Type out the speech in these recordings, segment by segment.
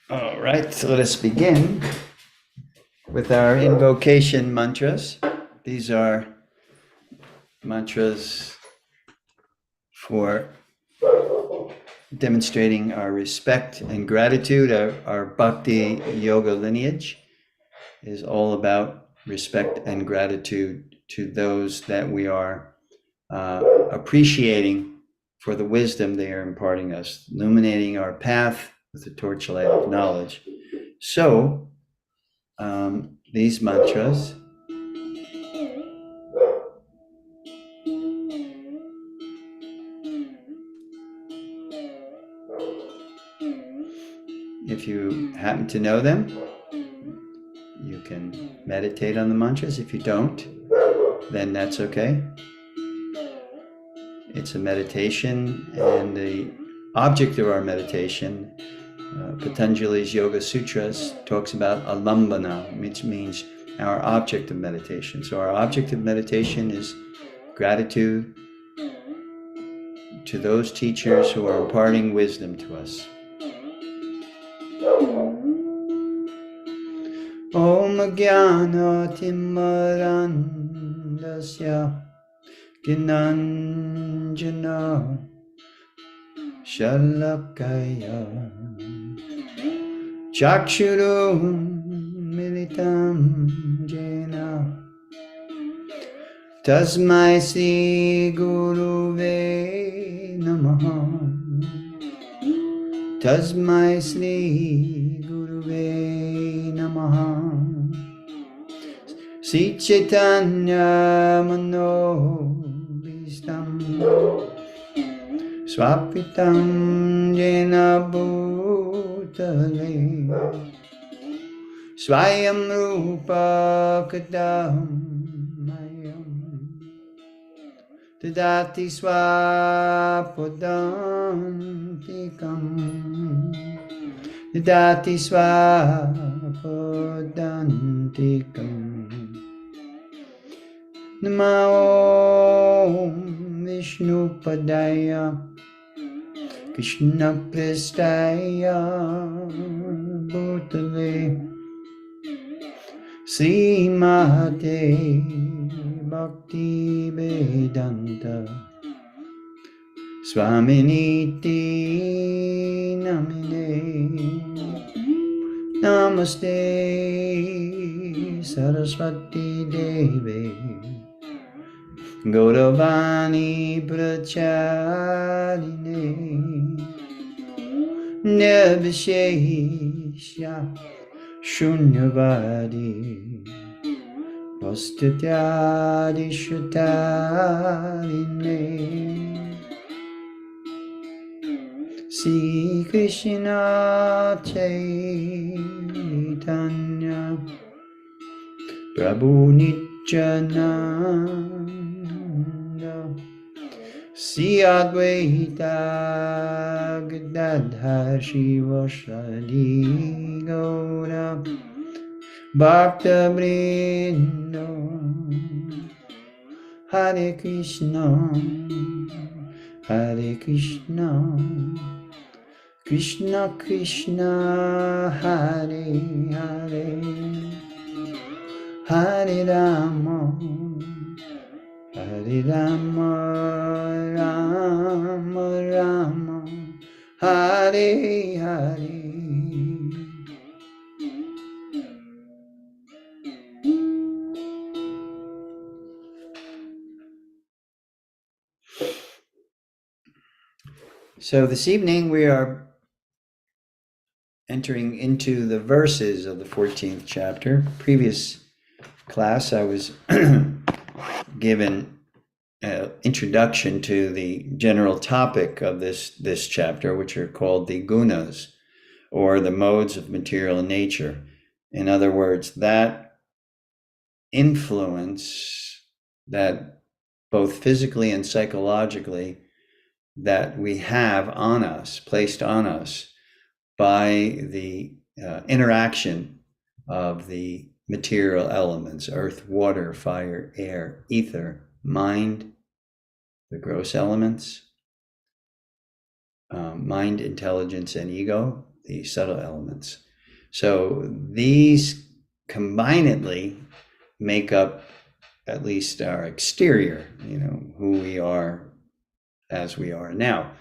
All right, so let us begin with our invocation mantras. These are mantras for demonstrating our respect and gratitude. Our bhakti yoga lineage is all about respect and gratitude to those that we are appreciating for the wisdom they are imparting us, illuminating our path with the torchlight of knowledge. So, these mantras, if you happen to know them, you can meditate on the mantras. If you don't, then that's okay. It's a meditation, and the object of our meditation, Patanjali's Yoga Sutras, talks about alambana, which means our object of meditation. So our object of meditation is gratitude to those teachers who are imparting wisdom to us. Om Jnana Timarandasya Gnanjana Shalakaya Chakshurum Militam Jena Tasmai Sri Guruve Namaha Tasmai Sri Guruve Namaha Sri Chaitanya Mano Bhistam Swapitam Jena Bhutale Swayam Rupa Kadam Mayam Tadati Swapodantikam Tadati Swapodantikam Namo Vishnu Padaya Krishna Prestaya Bhutale Srimate Bhakti Vedanta Swaminiti Namine Namaste Saraswati Devi Gauravani Pracharine Nirvishesha Shunyavadi Vastutyadi Shutarine Sri Krishna Chaitanya Prabhu Nityananda Sri Advaita Gadadhar Shivasadi Gaura Bhakta Vrinda Hare Krishna Hare Krishna Krishna Krishna Hare Hare Hare Rama Hare Rama Rama Rama Hare Hare. So this evening we are entering into the verses of the 14th chapter. Previous class I was given an introduction to the general topic of this chapter, which are called the gunas, or the modes of material nature. In other words, that influence that both physically and psychologically that we have on us, placed on us by the interaction of the material elements, earth, water, fire, air, ether, mind, the gross elements, mind, intelligence, and ego, the subtle elements. So these combinedly make up at least our exterior, who we are as we are now,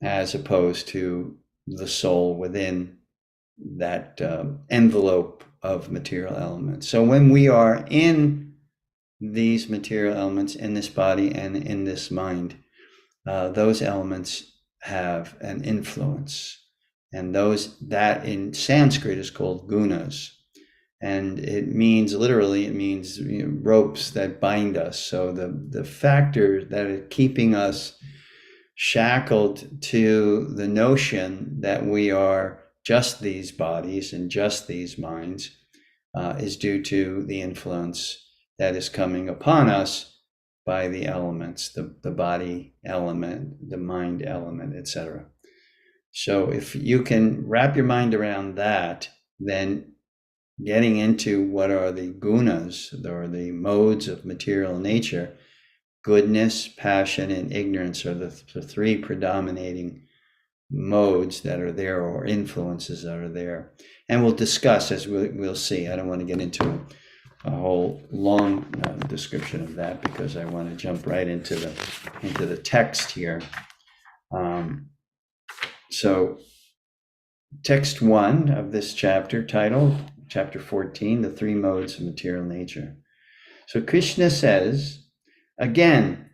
as opposed to the soul within that envelope of material elements. So when we are in these material elements, in this body and in this mind, those elements have an influence, and that in Sanskrit is called gunas, and it means ropes that bind us. So the factor that is keeping us shackled to the notion that we are just these bodies and just these minds is due to the influence that is coming upon us by the elements, the body element, the mind element, etc. So if you can wrap your mind around that, then getting into what are the gunas, or the modes of material nature, goodness, passion, and ignorance are the three predominating modes that are there, or influences that are there. And we'll discuss as we'll see. I don't want to get into a whole long description of that, because I want to jump right into the text here. So text 1 of this chapter, titled chapter 14, the three modes of material nature. So Krishna says, again,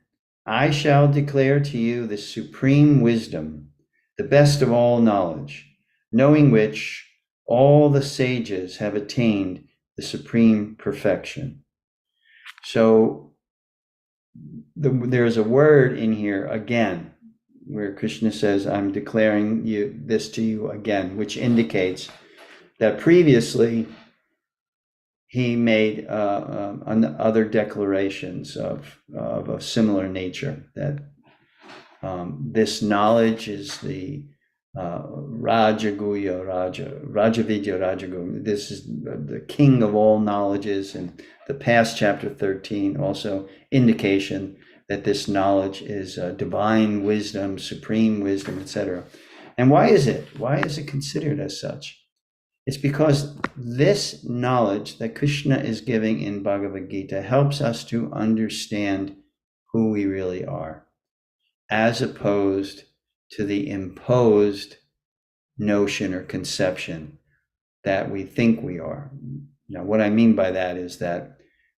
I shall declare to you the supreme wisdom, the best of all knowledge, knowing which all the sages have attained the supreme perfection. So there's a word in here, again, where Krishna says, I'm declaring this to you again, which indicates that previously he made other declarations of a similar nature, that this knowledge is the Rajavidya Rajaguya. This is the king of all knowledges, and the past chapter 13 also indication that this knowledge is divine wisdom, supreme wisdom, etc. And why is it? Why is it considered as such? It's because this knowledge that Krishna is giving in Bhagavad Gita helps us to understand who we really are, as opposed to the imposed notion or conception that we think we are. Now, what I mean by that is that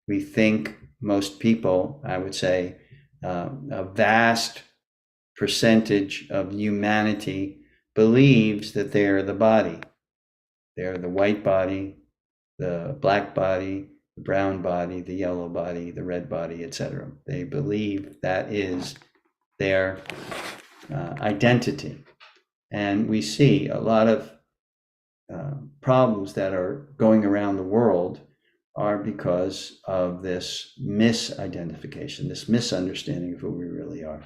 we think, most people, I would say, a vast percentage of humanity believes that they're the body. They're the white body, the black body, the brown body, the yellow body, the red body, etc. They believe that is their identity. And we see a lot of problems that are going around the world are because of this misidentification, this misunderstanding of who we really are.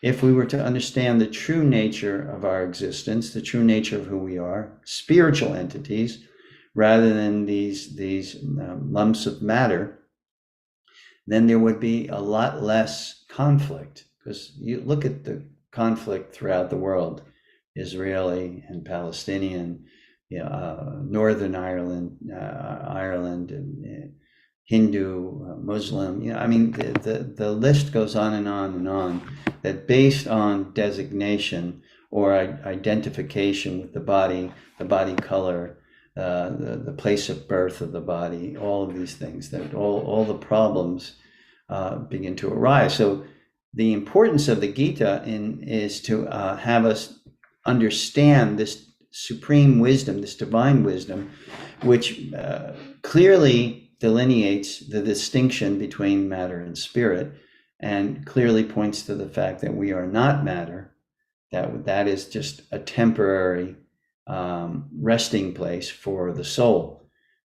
If we were to understand the true nature of our existence, the true nature of who we are, spiritual entities, rather than these lumps of matter, then there would be a lot less conflict. Because you look at the conflict throughout the world, Israeli and Palestinian, Northern Ireland, and Hindu, Muslim. I mean, the list goes on and on and on. That based on designation or identification with the body color, the place of birth of the body, all of these things, that all the problems begin to arise. So the importance of the Gita is to have us understand this supreme wisdom, this divine wisdom, which clearly delineates the distinction between matter and spirit, and clearly points to the fact that we are not matter, that is just a temporary resting place for the soul.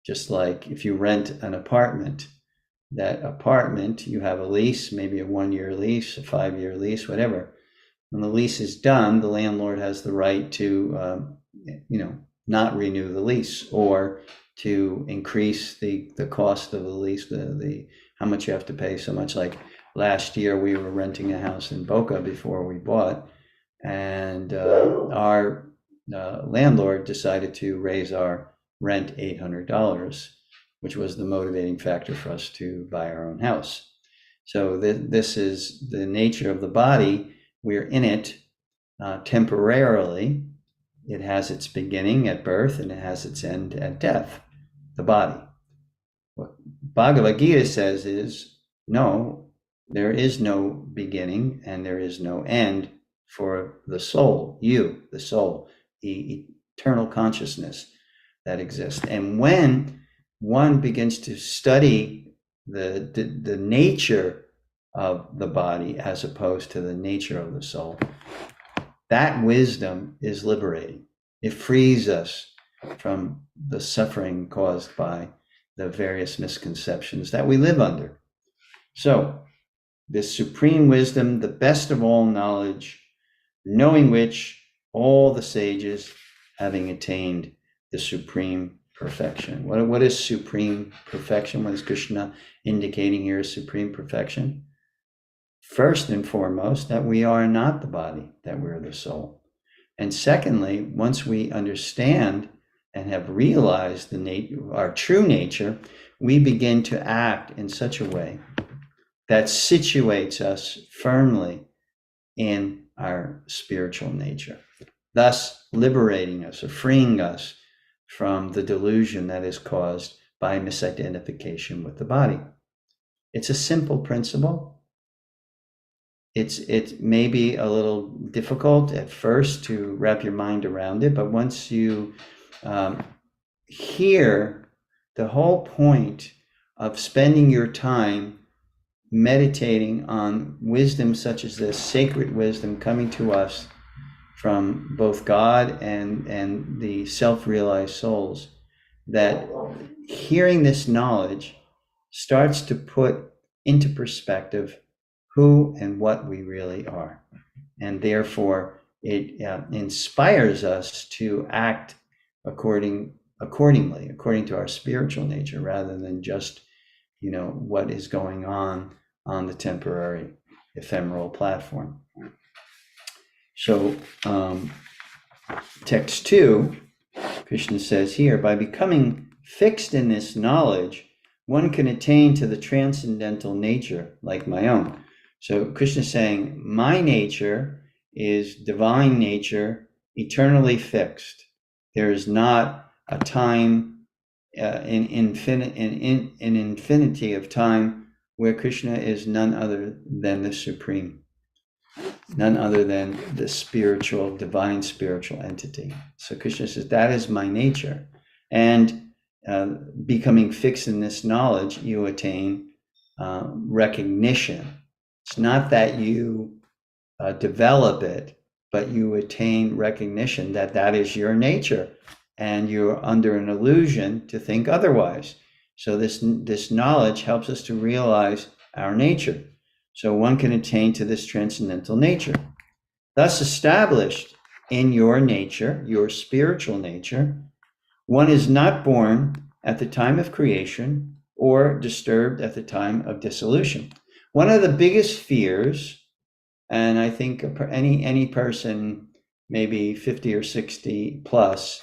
Just like if you rent an apartment, that apartment, you have a lease, maybe a 1-year lease, a 5-year lease, whatever. When the lease is done, the landlord has the right to, not renew the lease, or to increase the cost of the lease, the how much you have to pay. So much. Like last year, we were renting a house in Boca before we bought, and our landlord decided to raise our rent $800, which was the motivating factor for us to buy our own house. So this is the nature of the body. We're in it temporarily. It has its beginning at birth and it has its end at death, the body. What Bhagavad Gita says is, no, there is no beginning and there is no end for the soul, you, the soul, the eternal consciousness that exists. And when one begins to study the nature of the body as opposed to the nature of the soul, that wisdom is liberating. It frees us from the suffering caused by the various misconceptions that we live under. So, this supreme wisdom, the best of all knowledge, knowing which all the sages, having attained the supreme perfection. What is supreme perfection? What is Krishna indicating here as supreme perfection? First and foremost, that we are not the body, that we're the soul. And secondly, once we understand and have realized our true nature, we begin to act in such a way that situates us firmly in our spiritual nature, thus liberating us or freeing us from the delusion that is caused by misidentification with the body. It's a simple principle. It may be a little difficult at first to wrap your mind around it, but once you hear the whole point of spending your time meditating on wisdom such as this, sacred wisdom coming to us from both God and the self-realized souls, that hearing this knowledge starts to put into perspective who and what we really are. And therefore, it inspires us to act accordingly, according to our spiritual nature, rather than just, what is going on the temporary, ephemeral platform. So, text 2, Krishna says here, by becoming fixed in this knowledge, one can attain to the transcendental nature like my own. So Krishna is saying, my nature is divine nature, eternally fixed. There is not a time, an infinity of time where Krishna is none other than the supreme, none other than the spiritual, divine spiritual entity. So Krishna says, that is my nature. And becoming fixed in this knowledge, you attain recognition. It's not that you develop it, but you attain recognition that that is your nature, and you're under an illusion to think otherwise. So this knowledge helps us to realize our nature. So one can attain to this transcendental nature. Thus established in your nature, your spiritual nature, one is not born at the time of creation or disturbed at the time of dissolution. One of the biggest fears, and I think any person, maybe 50 or 60 plus,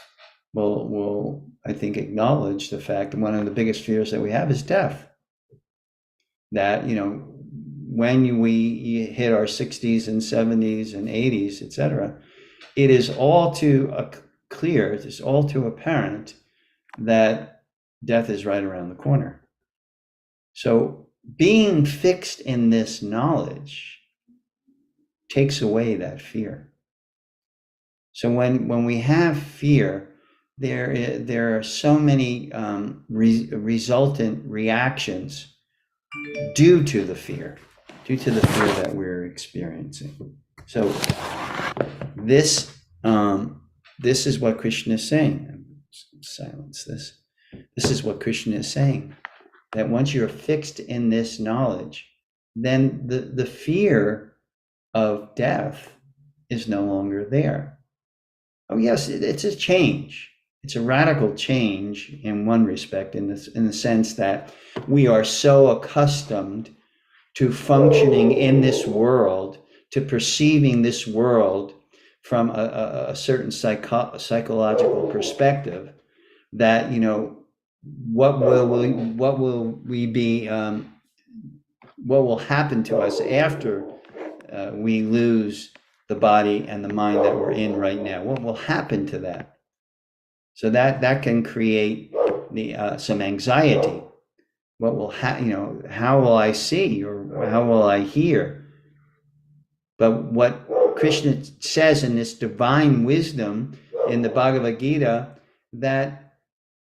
will I think acknowledge the fact that one of the biggest fears that we have is death. That, when we hit our 60s and 70s and 80s, etc., it is all too clear, it is all too apparent that death is right around the corner. So being fixed in this knowledge takes away that fear. So when we have fear, there are so many resultant reactions due to the fear that we're experiencing. So this is what Krishna is saying. Silence this. This is what Krishna is saying, that once you're fixed in this knowledge, then the fear of death is no longer there. Oh yes, it's a change. It's a radical change in one respect, in the sense that we are so accustomed to functioning in this world, to perceiving this world from a certain psychological perspective, that, what will we be, what will happen to us after we lose the body and the mind that we're in right now? What will happen to that? So that can create some anxiety. What will how will I see, or how will I hear? But what Krishna says in this divine wisdom in the Bhagavad Gita, that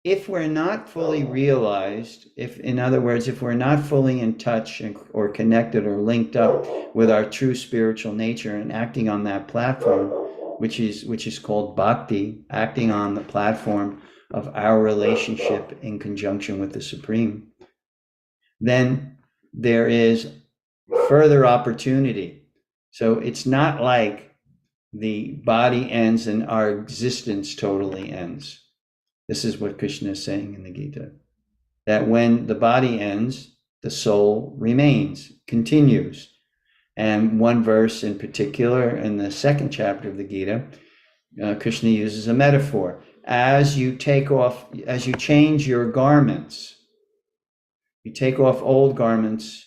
if we're not fully realized, in other words, if we're not fully in touch or connected or linked up with our true spiritual nature and acting on that platform, which is called bhakti, acting on the platform of our relationship in conjunction with the Supreme, then there is further opportunity. So it's not like the body ends and our existence totally ends. This is what Krishna is saying in the Gita, that when the body ends, the soul remains, continues. And one verse in particular, in the second chapter of the Gita, Krishna uses a metaphor. As you change your garments, you take off old garments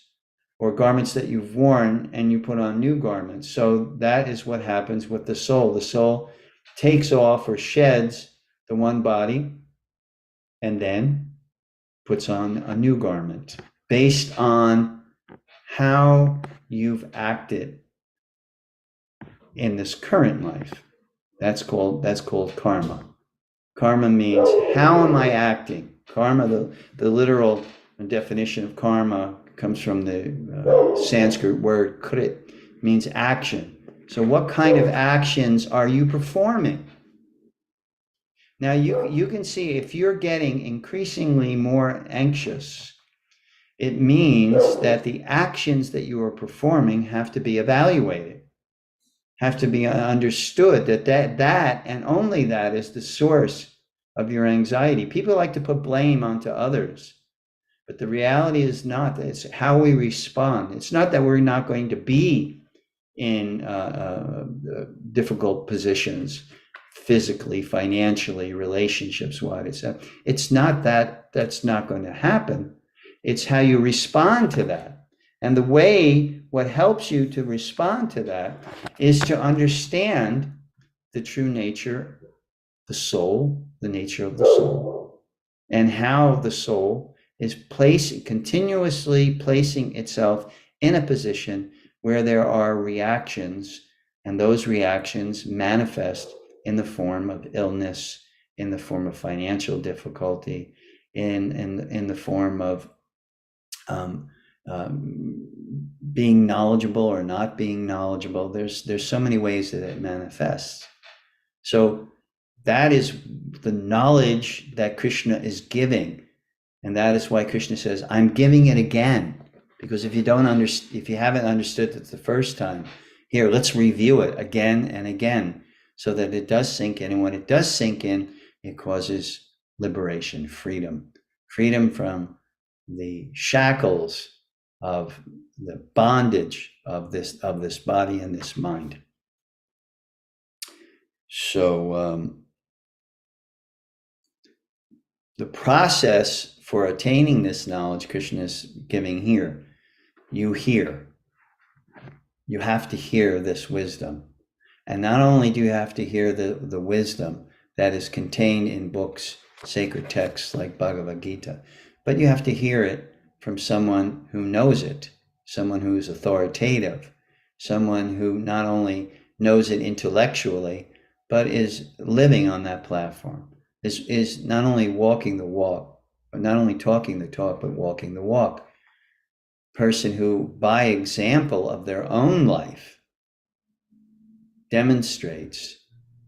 or garments that you've worn, and you put on new garments. So that is what happens with the soul. The soul takes off or sheds the one body and then puts on a new garment based on how you've acted in this current life. That's called karma. Karma means, how am I acting? Karma, the literal definition of karma, comes from the Sanskrit word krit, means action. So what kind of actions are you performing? Now you can see, if you're getting increasingly more anxious, it means that the actions that you are performing have to be evaluated, have to be understood, that and only that is the source of your anxiety. People like to put blame onto others, but the reality is not. It's how we respond. It's not that we're not going to be in difficult positions, physically, financially, relationships-wise. It's not that that's not going to happen. It's how you respond to that. And what helps you to respond to that is to understand the true nature, the soul, the nature of the soul, and how the soul is continuously placing itself in a position where there are reactions, and those reactions manifest in the form of illness, in the form of financial difficulty, in the form of being knowledgeable or not being knowledgeable. There's so many ways that it manifests. So that is the knowledge that Krishna is giving. And that is why Krishna says, I'm giving it again. Because if you haven't understood it the first time, here, let's review it again and again, so that it does sink in. And when it does sink in, it causes liberation, freedom from the shackles of the bondage of this body and this mind. So the process for attaining this knowledge, Krishna is giving here. You have to hear this wisdom. And not only do you have to hear the wisdom that is contained in books, sacred texts like Bhagavad Gita, but you have to hear it from someone who knows it, someone who is authoritative, someone who not only knows it intellectually, but is living on that platform, is not only walking the walk, or not only talking the talk, but walking the walk. Person who, by example of their own life, demonstrates,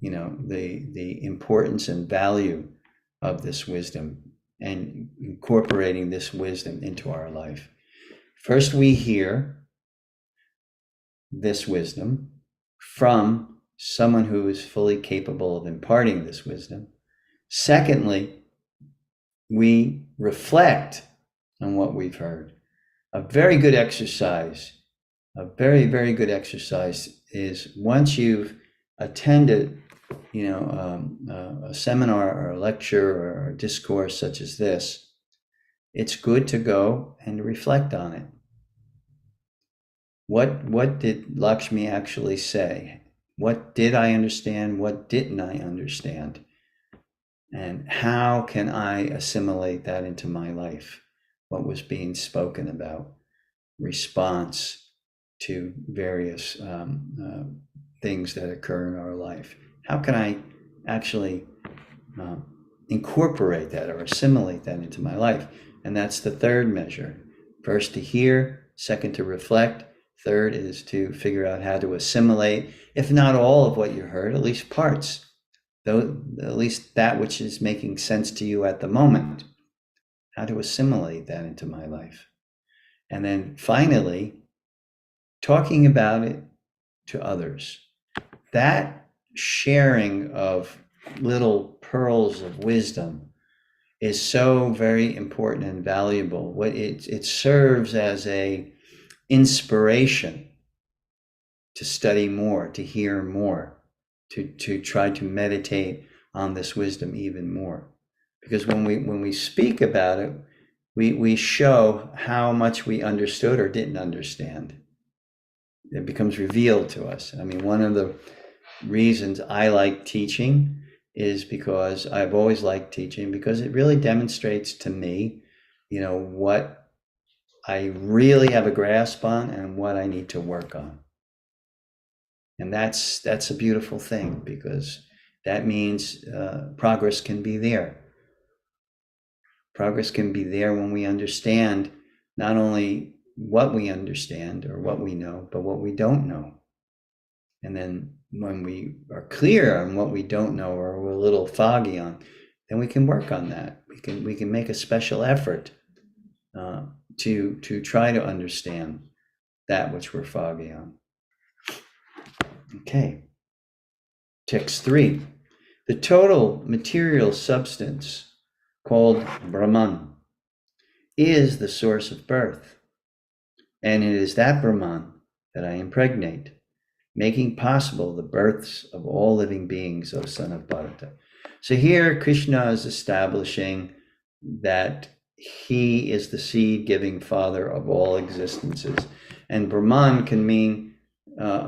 the importance and value of this wisdom, and incorporating this wisdom into our life. First, we hear this wisdom from someone who is fully capable of imparting this wisdom. Secondly, we reflect on what we've heard. A very good exercise, a very, very good exercise is, once you've attended, a seminar or a lecture or a discourse such as this, it's good to go and reflect on it. What did Lakshmi actually say? What did I understand? What didn't I understand? And how can I assimilate that into my life? What was being spoken about? Response to various things that occur in our life. How can I actually incorporate that or assimilate that into my life? And that's the third measure. First, to hear. Second, to reflect. Third is to figure out how to assimilate, if not all of what you heard, at least parts, though at least that which is making sense to you at the moment. How to assimilate that into my life. And then finally, talking about it to others. That sharing of little pearls of wisdom is so very important and valuable. What it serves as a inspiration to study more, to hear more, to try to meditate on this wisdom even more. Because when we speak about it, we show how much we understood or didn't understand. It becomes revealed to us. I mean, one of the reasons I like teaching is because I've always liked teaching, because it really demonstrates to me, what I really have a grasp on and what I need to work on. And that's a beautiful thing, because that means progress can be there. Progress can be there when we understand not only what we understand or what we know, but what we don't know. And then when we are clear on what we don't know or we're a little foggy on, then we can work on that. We can make a special effort to try to understand that which we're foggy on. Okay. Text 3. The total material substance, called Brahman, is the source of birth. And it is that Brahman that I impregnate, making possible the births of all living beings, O son of Bharata. So here Krishna is establishing that he is the seed-giving father of all existences. And Brahman can mean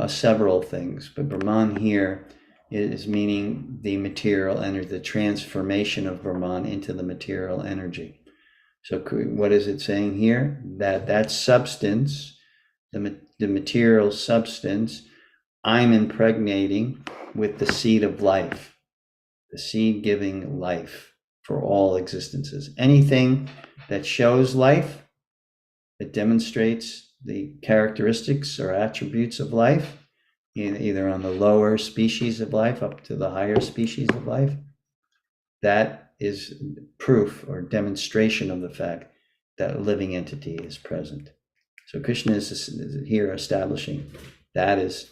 several things, but Brahman here is meaning the material energy, the transformation of Brahman into the material energy. So what is it saying here? That substance, the material substance, I'm impregnating with the seed of life, the seed giving life for all existences. Anything that shows life, that demonstrates the characteristics or attributes of life, either on the lower species of life up to the higher species of life, that is proof or demonstration of the fact that a living entity is present. So Krishna is here establishing that is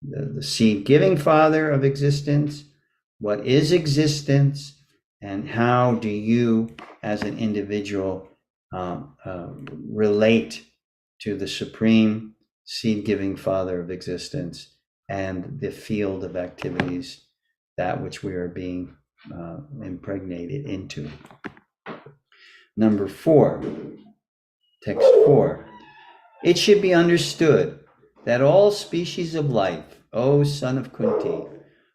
the seed-giving father of existence, what is existence, and how do you as an individual relate to the supreme seed-giving father of existence and the field of activities, that which we are being impregnated into. Number 4, text 4. It should be understood that all species of life, O son of Kunti,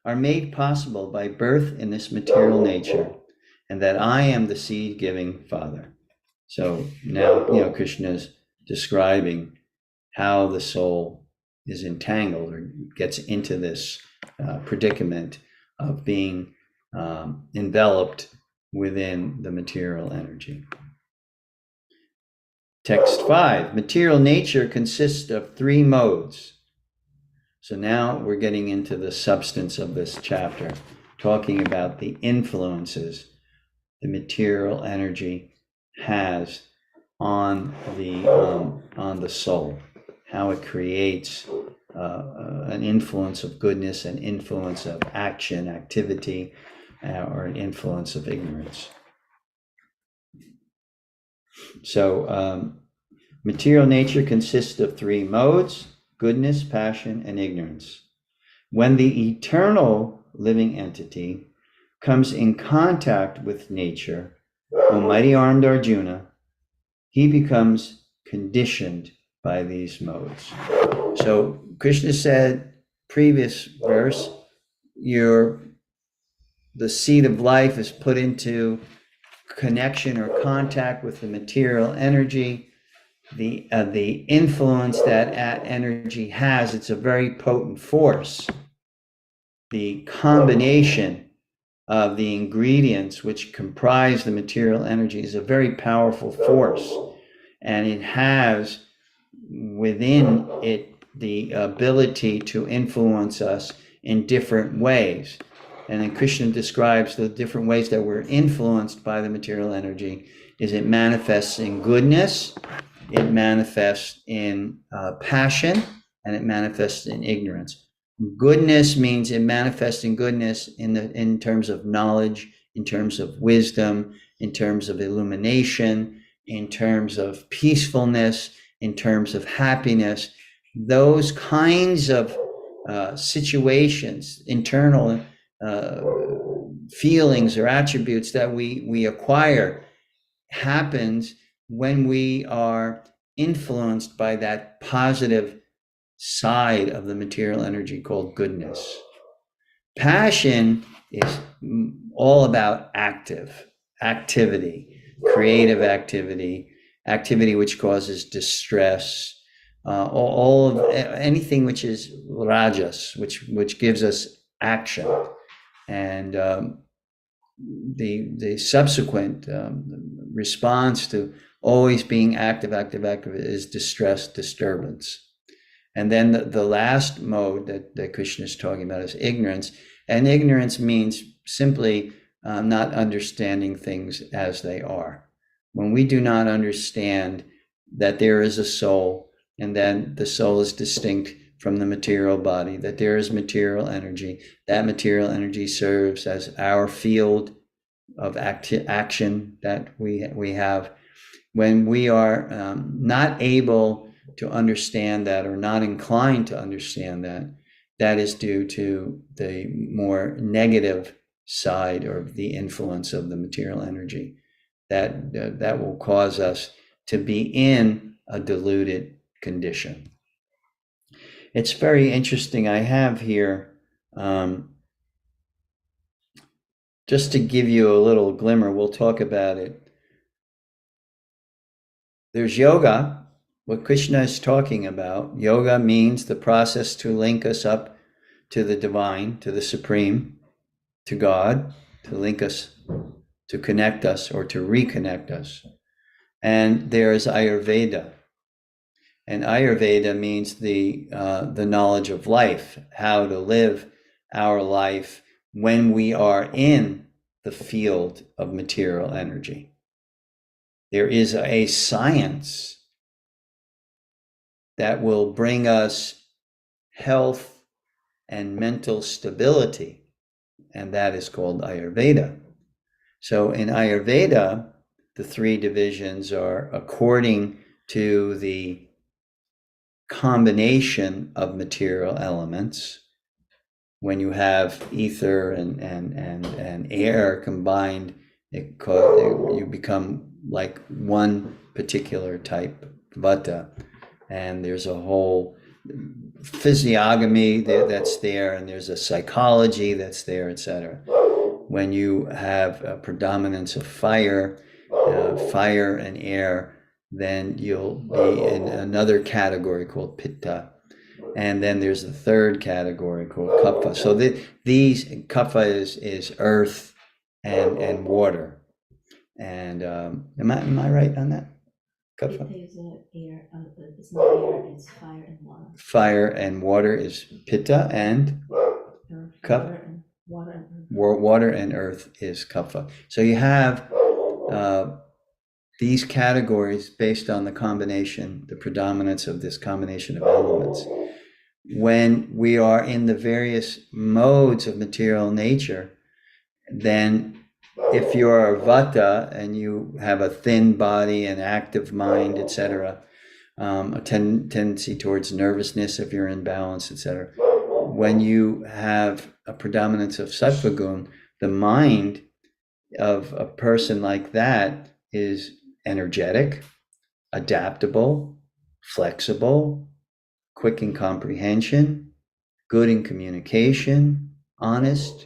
are made possible by birth in this material nature, and that I am the seed-giving father. So now, Krishna is describing how the soul is entangled or gets into this predicament of being enveloped within the material energy. Text 5, material nature consists of 3 modes. So now we're getting into the substance of this chapter, talking about the influences the material energy has on the soul, how it creates an influence of goodness, an influence of action, activity, or an influence of ignorance. So material nature consists of 3 modes: goodness, passion, and ignorance. When the eternal living entity comes in contact with nature, O mighty armed Arjuna, he becomes conditioned by these modes. So Krishna said, previous verse, the seed of life is put into connection or contact with the material energy. The influence that energy has, it's a very potent force. The combination of the ingredients which comprise the material energy is a very powerful force, and it has within it the ability to influence us in different ways. And then Krishna describes the different ways that we're influenced by the material energy. Is it manifests in goodness, it manifests in passion, and it manifests in ignorance. Goodness means it manifests in goodness in terms of knowledge, in terms of wisdom, in terms of illumination, in terms of peacefulness, in terms of happiness. Those kinds of situations, internal feelings or attributes that we acquire, happens when we are influenced by that positive side of the material energy called goodness. Passion is all about activity, creative activity which causes distress, all of anything which is rajas, which gives us action, and the subsequent response to always being active is distress, disturbance. And then the last mode that Krishna is talking about is ignorance. And ignorance means simply not understanding things as they are. When we do not understand that there is a soul, and then the soul is distinct from the material body, that there is material energy, that material energy serves as our field of action that we have. When we are not able to understand that, or not inclined to understand that, that is due to the more negative side or the influence of the material energy that will cause us to be in a diluted condition. It's very interesting. I have here, just to give you a little glimmer, we'll talk about it. There's yoga. What Krishna is talking about, yoga means the process to link us up to the divine, to the supreme, to God, to link us, to connect us, or to reconnect us. And there is Ayurveda. And Ayurveda means the knowledge of life, how to live our life when we are in the field of material energy. There is a science that will bring us health and mental stability, and that is called Ayurveda. So in Ayurveda, the three divisions are according to the combination of material elements. When you have ether and air combined, you become like one particular type, vata. And there's a whole physiognomy that's there, and there's a psychology that's there, etc. When you have a predominance of fire and air, then you'll be in another category called pitta. And then there's a third category called kapha. So these kapha is earth and water. And am I right on that? Kapha. It's not air, it's fire and water. Fire and water is pitta, and kapha. Water and earth is kapha. So you have these categories based on the combination, the predominance of this combination of elements. When we are in the various modes of material nature, then if you're a vata and you have a thin body, an active mind, etc., a tendency towards nervousness if you're in balance, etc., when you have a predominance of sattva gun, the mind of a person like that is energetic, adaptable, flexible, quick in comprehension, good in communication, honest,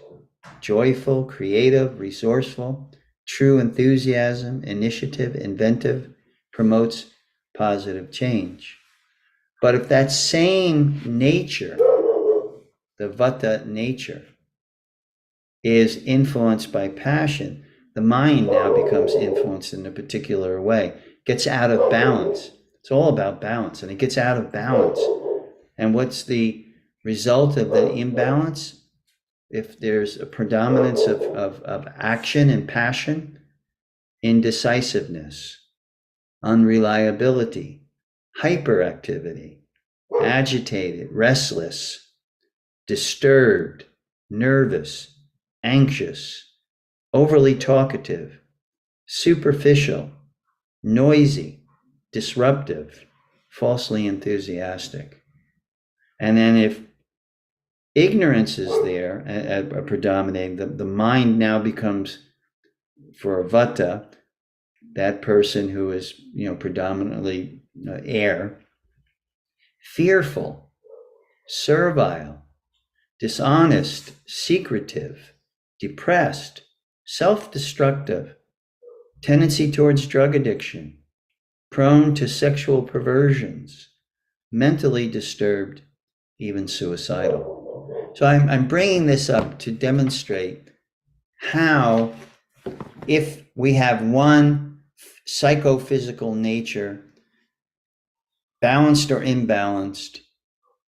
joyful, creative, resourceful, true enthusiasm, initiative, inventive, promotes positive change. But if that same nature, the vata nature, is influenced by passion, the mind now becomes influenced in a particular way, gets out of balance. It's all about balance, and it gets out of balance. And what's the result of the imbalance? If there's a predominance of action and passion, indecisiveness, unreliability, hyperactivity, agitated, restless, disturbed, nervous, anxious, overly talkative, superficial, noisy, disruptive, falsely enthusiastic. And then if ignorance is there, predominating, the mind now becomes, for a vata, that person who is, predominantly air, fearful, servile, dishonest, secretive, depressed, self-destructive, tendency towards drug addiction, prone to sexual perversions, mentally disturbed, even suicidal. So I'm bringing this up to demonstrate how, if we have one psychophysical nature, balanced or imbalanced,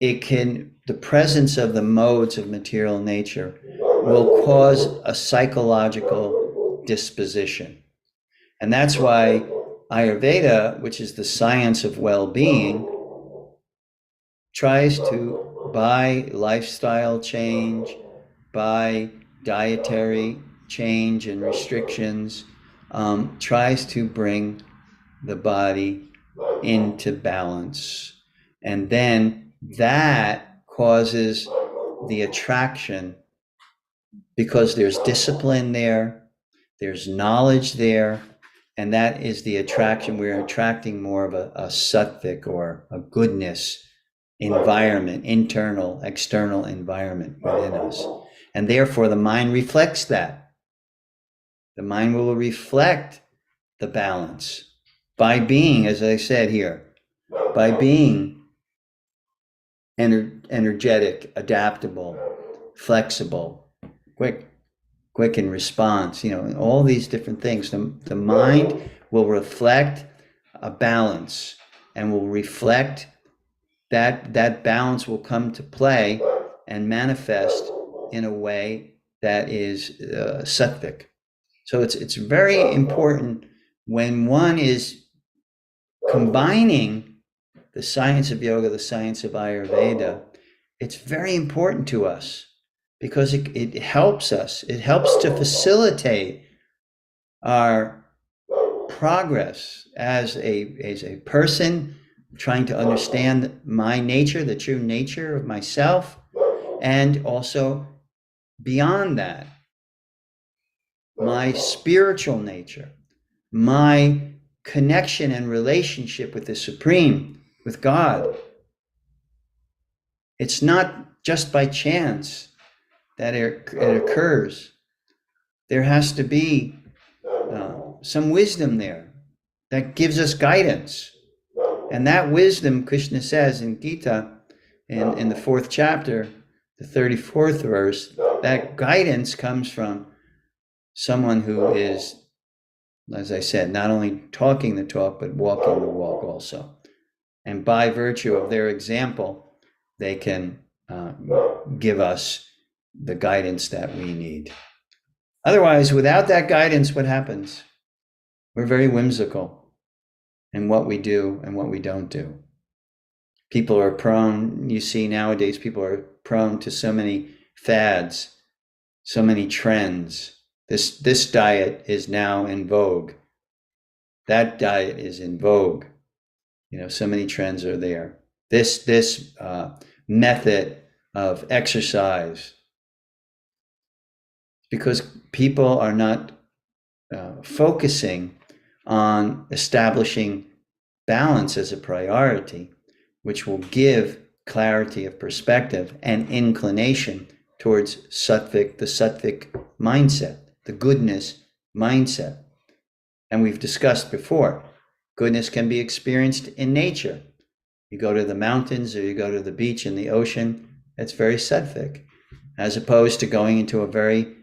the presence of the modes of material nature will cause a psychological disposition. And that's why Ayurveda, which is the science of well-being, tries to, by lifestyle change, by dietary change and restrictions, tries to bring the body into balance. And then that causes the attraction, because there's discipline there, there's knowledge there, and that is the attraction. We're attracting more of a sattvic, or a goodness environment, internal, external environment within us. And therefore the mind reflects that. The mind will reflect the balance by being, as I said here, by being energetic, adaptable, flexible, quick in response, all these different things. The mind will reflect a balance, and will reflect that balance will come to play and manifest in a way that is sattvic. So it's very important, when one is combining the science of yoga, the science of Ayurveda, it's very important to us, because it helps us. It helps to facilitate our progress as a person, trying to understand my nature, the true nature of myself, and also beyond that, my spiritual nature, my connection and relationship with the Supreme, with God. It's not just by chance that it occurs. There has to be some wisdom there that gives us guidance. And that wisdom, Krishna says in Gita, in the 4th chapter, the 34th verse, that guidance comes from someone who is, as I said, not only talking the talk, but walking the walk also. And by virtue of their example, they can give us the guidance that we need. Otherwise, without that guidance, what happens? We're very whimsical in what we do and what we don't do. People are prone, you see nowadays, people are prone to so many fads, so many trends. This diet is now in vogue. That diet is in vogue. So many trends are there. This method of exercise, because people are not focusing on establishing balance as a priority, which will give clarity of perspective and inclination towards sattvic, the sattvic mindset, the goodness mindset. And we've discussed before, goodness can be experienced in nature. You go to the mountains or you go to the beach in the ocean, it's very sattvic, as opposed to going into a very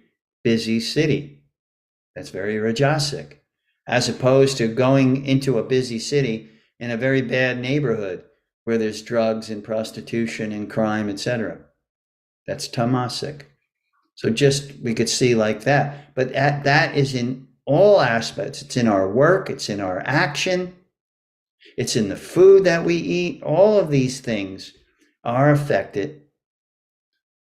busy city. That's very rajasic, as opposed to going into a busy city in a very bad neighborhood where there's drugs and prostitution and crime, etc. That's tamasic. So just we could see like that. But that is in all aspects. It's in our work, it's in our action, it's in the food that we eat. All of these things are affected.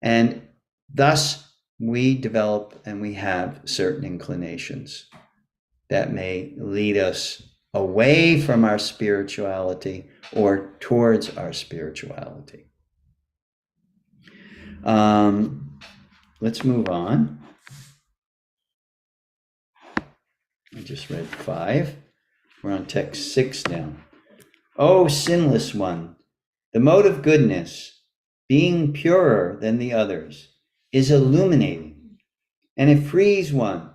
And thus we develop and we have certain inclinations that may lead us away from our spirituality or towards our spirituality. Let's move on. I just read 5. We're on text 6 now. O sinless one, the mode of goodness, being purer than the others, is illuminating, and it frees one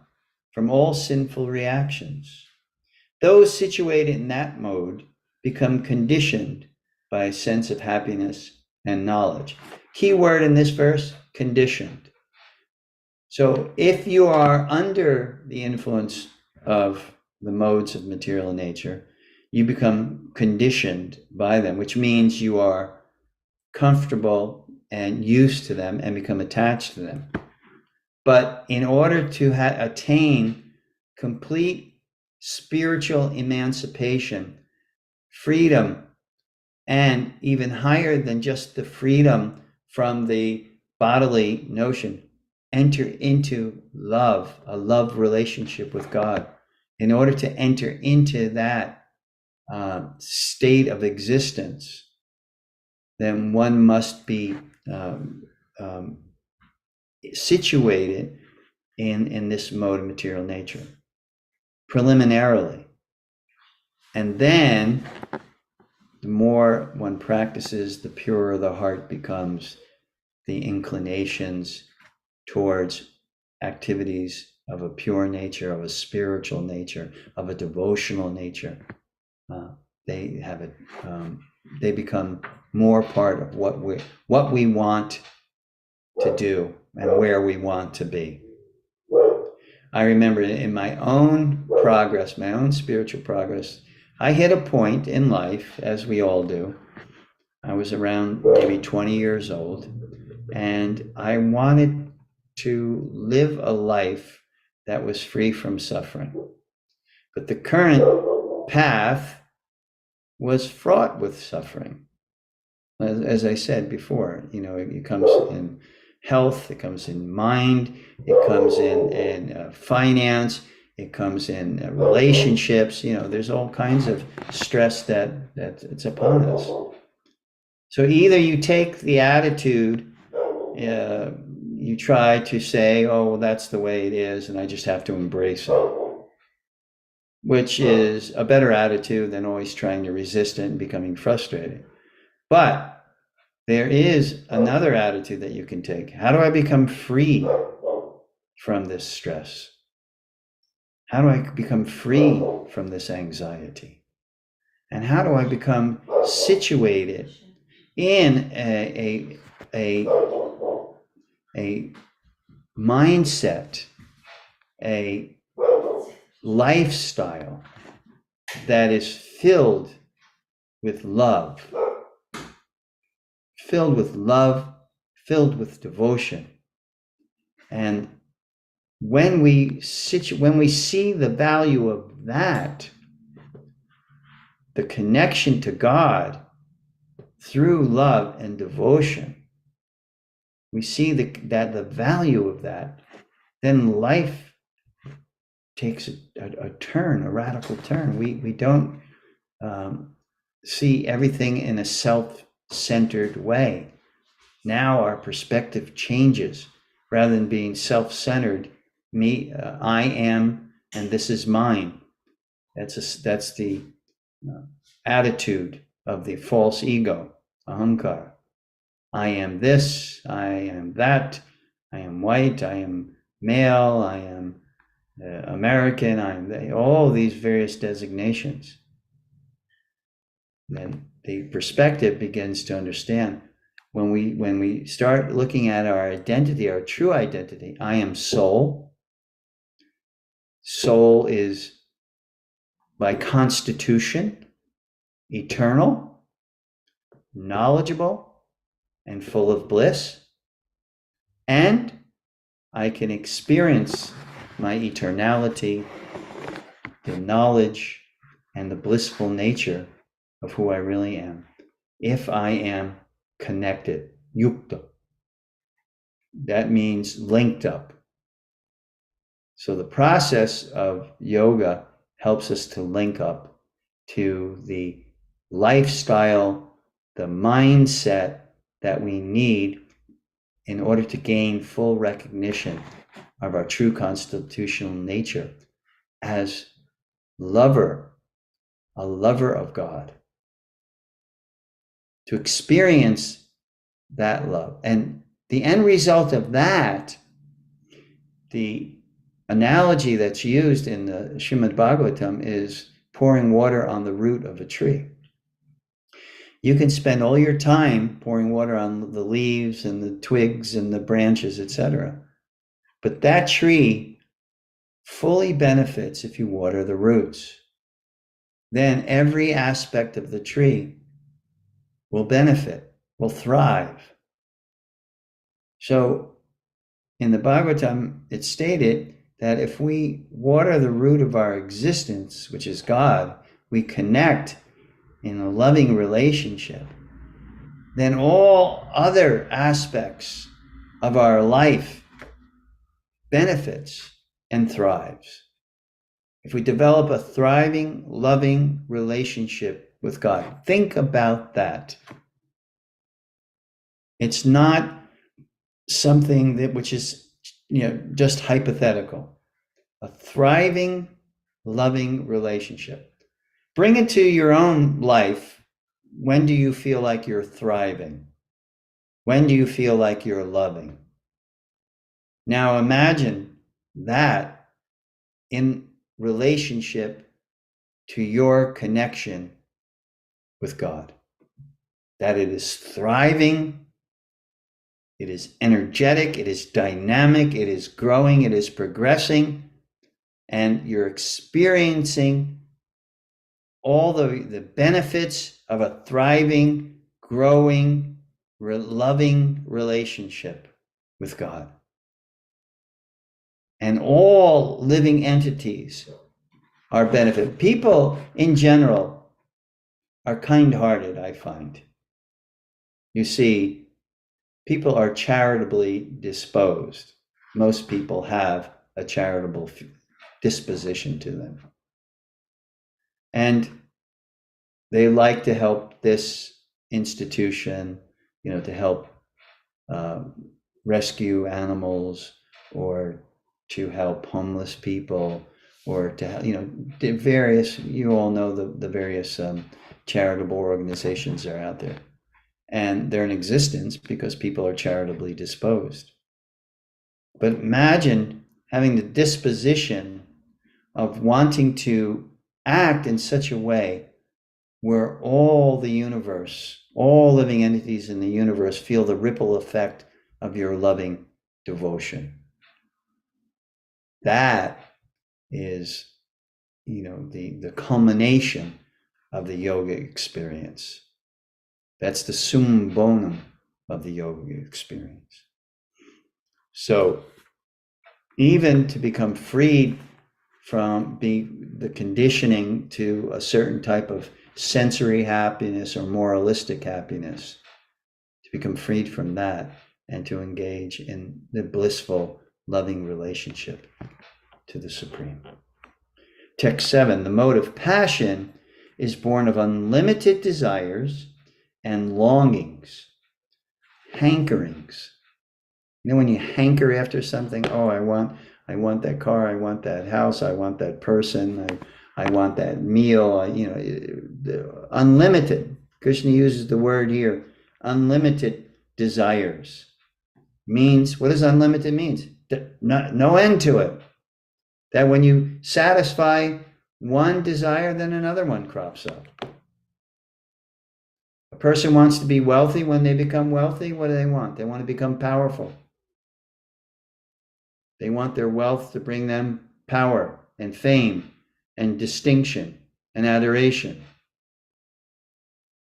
from all sinful reactions. Those situated in that mode become conditioned by a sense of happiness and knowledge. Key word in this verse, conditioned. So if you are under the influence of the modes of material nature, you become conditioned by them, which means you are comfortable and used to them and become attached to them. But in order to attain complete spiritual emancipation, freedom, and even higher than just the freedom from the bodily notion, enter into love, a love relationship with God. In order to enter into that state of existence, then one must be situated in this mode of material nature preliminarily. And then the more one practices, the purer the heart becomes, the inclinations towards activities of a pure nature, of a spiritual nature, of a devotional nature, they become more part of what we want to do and where we want to be. I remember in my own progress, my own spiritual progress, I hit a point in life, as we all do. I was around maybe 20 years old, and I wanted to live a life that was free from suffering. But the current path was fraught with suffering. As I said before, it comes in health, it comes in mind, it comes in finance, it comes in relationships. There's all kinds of stress that it's upon us. So either you take the attitude, you try to say, oh, well, that's the way it is, and I just have to embrace it, which is a better attitude than always trying to resist it and becoming frustrated. But there is another attitude that you can take. How do I become free from this stress? How do I become free from this anxiety? And how do I become situated in a mindset, a lifestyle that is filled with love, filled with devotion. And when we see the value of that, the connection to God through love and devotion, we see that the value of that, then life takes a turn, a radical turn. We don't see everything in a self-centered way. Now our perspective changes. Rather than being self-centered, me, I am, and this is mine. That's the attitude of the false ego, ahankara. I am this, I am that, I am white, I am male, I am American, I am all these various designations. Then the perspective begins to understand when we start looking at our identity, our true identity. I am soul. Soul is by constitution eternal, knowledgeable, and full of bliss. And I can experience my eternality, the knowledge, and the blissful nature of who I really am if I am connected, yukta. That means linked up. So the process of yoga helps us to link up to the lifestyle, the mindset that we need in order to gain full recognition of our true constitutional nature as a lover of God. To experience that love. And the end result of that, the analogy that's used in the Srimad Bhagavatam is pouring water on the root of a tree. You can spend all your time pouring water on the leaves and the twigs and the branches, etc. But that tree fully benefits if you water the roots. Then every aspect of the tree will benefit, will thrive. So in the Bhagavatam, it's stated that if we water the root of our existence, which is God, we connect in a loving relationship, then all other aspects of our life benefits and thrives. If we develop a thriving, loving relationship with God, think about that. It's not something that which is, just hypothetical. A thriving, loving relationship. Bring it to your own life. When do you feel like you're thriving? When do you feel like you're loving? Now imagine that in relationship to your connection with God. That it is thriving, it is energetic, it is dynamic, it is growing, it is progressing, and you're experiencing all the benefits of a thriving, growing, loving relationship with God. And all living entities are benefit. People in general are kind-hearted, I find. You see, people are charitably disposed. Most people have a charitable disposition to them. And they like to help this institution, to help rescue animals, or to help homeless people, or to, the various, you all know the various charitable organizations that are out there. And they're in existence because people are charitably disposed. But imagine having the disposition of wanting to act in such a way where all the universe, all living entities in the universe feel the ripple effect of your loving devotion. That is, the culmination of the yoga experience. That's the summum bonum of the yoga experience. So even to become freed from the conditioning to a certain type of sensory happiness or moralistic happiness, to become freed from that and to engage in the blissful, loving relationship to the Supreme. Text 7, the mode of passion is born of unlimited desires and longings. hankerings. You know, when you hanker after something, oh, I want that car, I want that house, I want that person, I want that meal, unlimited. Krishna uses the word here, unlimited desires. Means, what does unlimited means? No end to it. That when you satisfy one desire, then another one crops up. A person wants to be wealthy. When they become wealthy, what do they want? They want to become powerful. They want their wealth to bring them power and fame and distinction and adoration.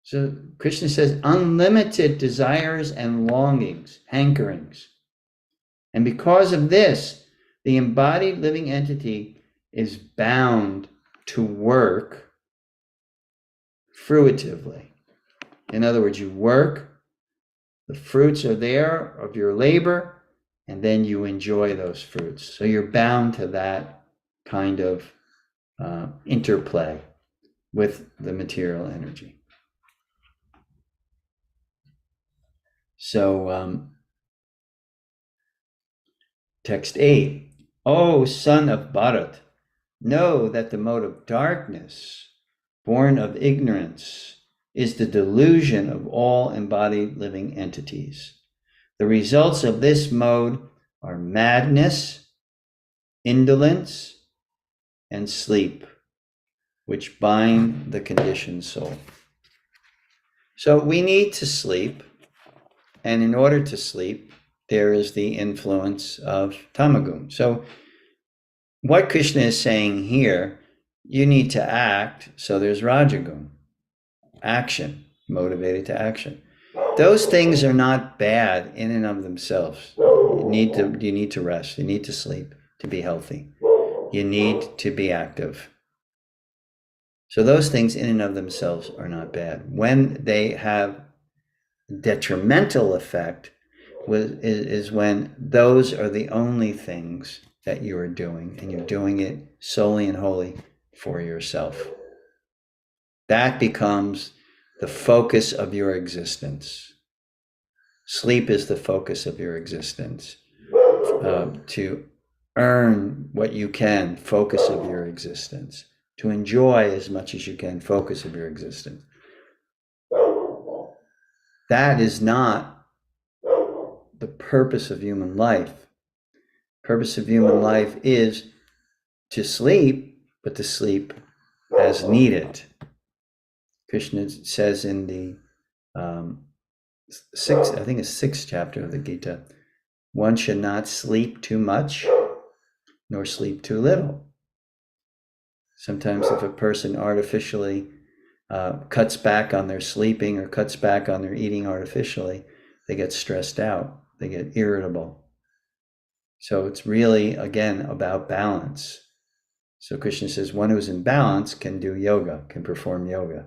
So Krishna says unlimited desires and longings, hankerings. And because of this, the embodied living entity is bound to work fruitively. In other words, you work, the fruits are there of your labor, and then you enjoy those fruits. So you're bound to that kind of interplay with the material energy. So, text 8. O son of Bharat, know that the mode of darkness, born of ignorance, is the delusion of all embodied living entities. The results of this mode are madness, indolence, and sleep, which bind the conditioned soul. So we need to sleep, and in order to sleep, there is the influence of tamagun. So what Krishna is saying here, you need to act, so there's rajagun, action, motivated to action. Those things are not bad in and of themselves. You need to rest, you need to sleep to be healthy. You need to be active. So those things in and of themselves are not bad. When they have detrimental effect is when those are the only things that you are doing, and you're doing it solely and wholly for yourself. That becomes the focus of your existence. Sleep is the focus of your existence. To earn what you can, focus of your existence. To enjoy as much as you can, focus of your existence. That is not the purpose of human life. Purpose of human life is to sleep, but to sleep as needed. Krishna says in the sixth chapter of the Gita, one should not sleep too much, nor sleep too little. Sometimes if a person artificially cuts back on their sleeping or cuts back on their eating artificially, they get stressed out, they get irritable. So it's really, again, about balance. So Krishna says one who is in balance can do yoga, can perform yoga.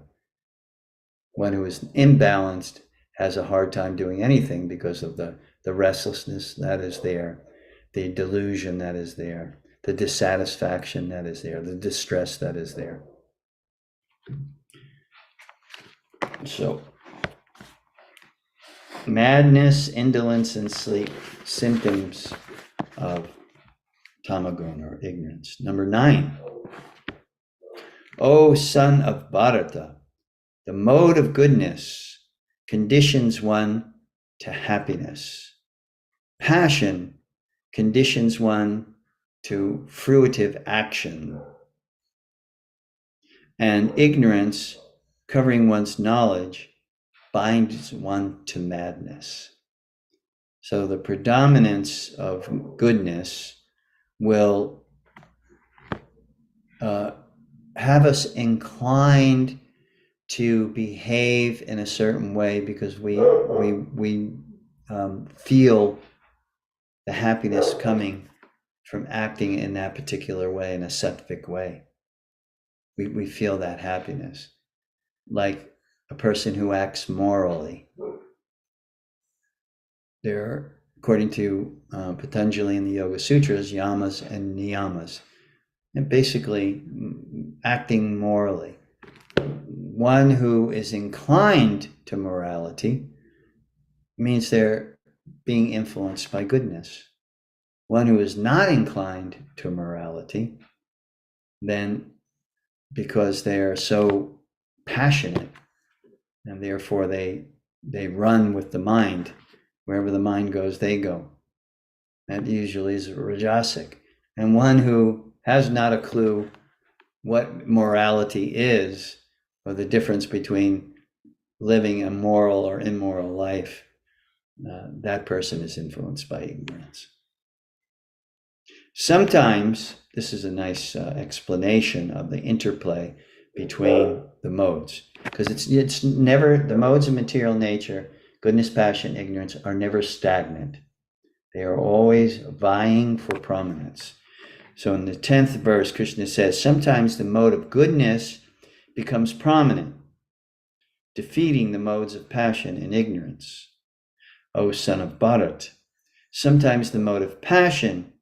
One who is imbalanced has a hard time doing anything because of the restlessness that is there, the delusion that is there, the dissatisfaction that is there, the distress that is there. So, madness, indolence, and sleep, symptoms of tamagun or ignorance. Number 9. O son of Bharata, the mode of goodness conditions one to happiness. Passion conditions one to fruitive action. And ignorance, covering one's knowledge, binds one to madness. So the predominance of goodness will have us inclined to behave in a certain way because we feel the happiness coming from acting in that particular way, in a sattvic way. We feel that happiness, like a person who acts morally. There are, according to Patanjali in the Yoga Sutras, yamas and niyamas, and basically acting morally. One who is inclined to morality means they're being influenced by goodness. One who is not inclined to morality, then because they are so passionate and therefore they run with the mind. Wherever the mind goes, they go. That usually is rajasic. And one who has not a clue what morality is, or the difference between living a moral or immoral life, that person is influenced by ignorance. Sometimes, this is a nice explanation of the interplay between the modes, because it's never, the modes of material nature, goodness, passion, ignorance, are never stagnant. They are always vying for prominence. So in the 10th verse, Krishna says, sometimes the mode of goodness becomes prominent, defeating the modes of passion and ignorance. O son of Bharat, sometimes the mode of passion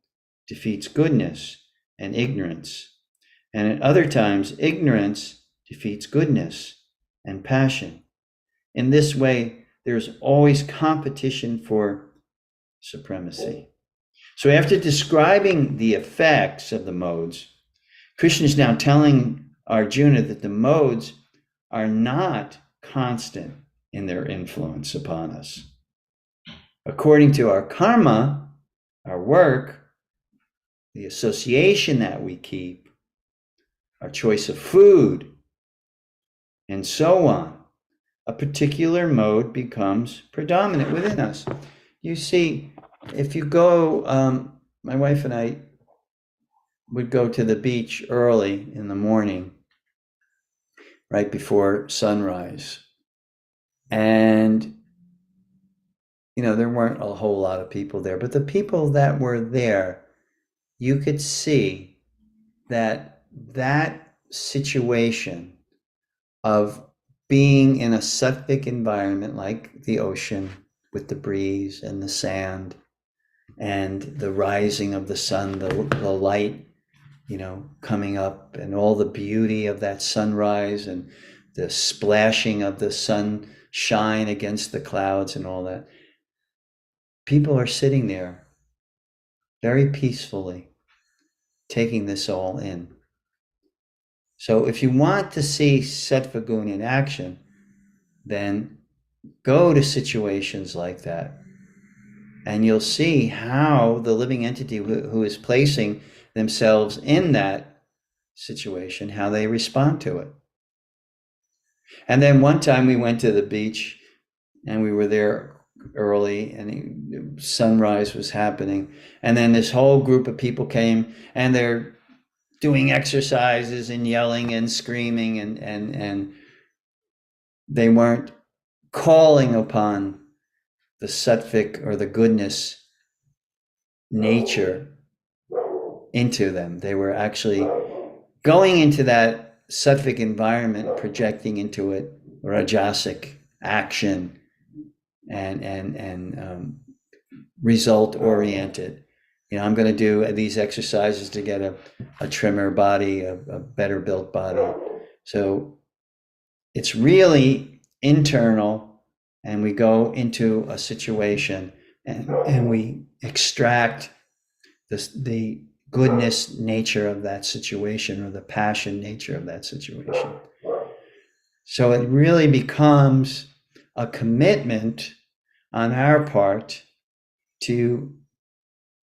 defeats goodness and ignorance, and at other times ignorance defeats goodness and passion. In this way, there's always competition for supremacy. So after describing the effects of the modes, Krishna is now telling Arjuna that the modes are not constant in their influence upon us. According to our karma, our work, the association that we keep, our choice of food, and so on, a particular mode becomes predominant within us. You see, if you go, my wife and I would go to the beach early in the morning, right before sunrise. And, you know, there weren't a whole lot of people there, but the people that were there, you could see that situation of being in a sattvic environment like the ocean with the breeze and the sand and the rising of the sun, the light, you know, coming up, and all the beauty of that sunrise and the splashing of the sunshine against the clouds and all that. People are sitting there very peacefully, taking this all in. So if you want to see Sattva Guna in action, then go to situations like that, and you'll see how the living entity who is placing themselves in that situation, how they respond to it. And then one time we went to the beach and we were there early and sunrise was happening. And then this whole group of people came and they're doing exercises and yelling and screaming, and they weren't calling upon the sattvic or the goodness nature into them. They were actually going into that sattvic environment, projecting into it rajasic action and result oriented. You know, I'm going to do these exercises to get a trimmer body, a better built body. So it's really internal, and we go into a situation and we extract the goodness nature of that situation, or the passion nature of that situation. So it really becomes a commitment on our part to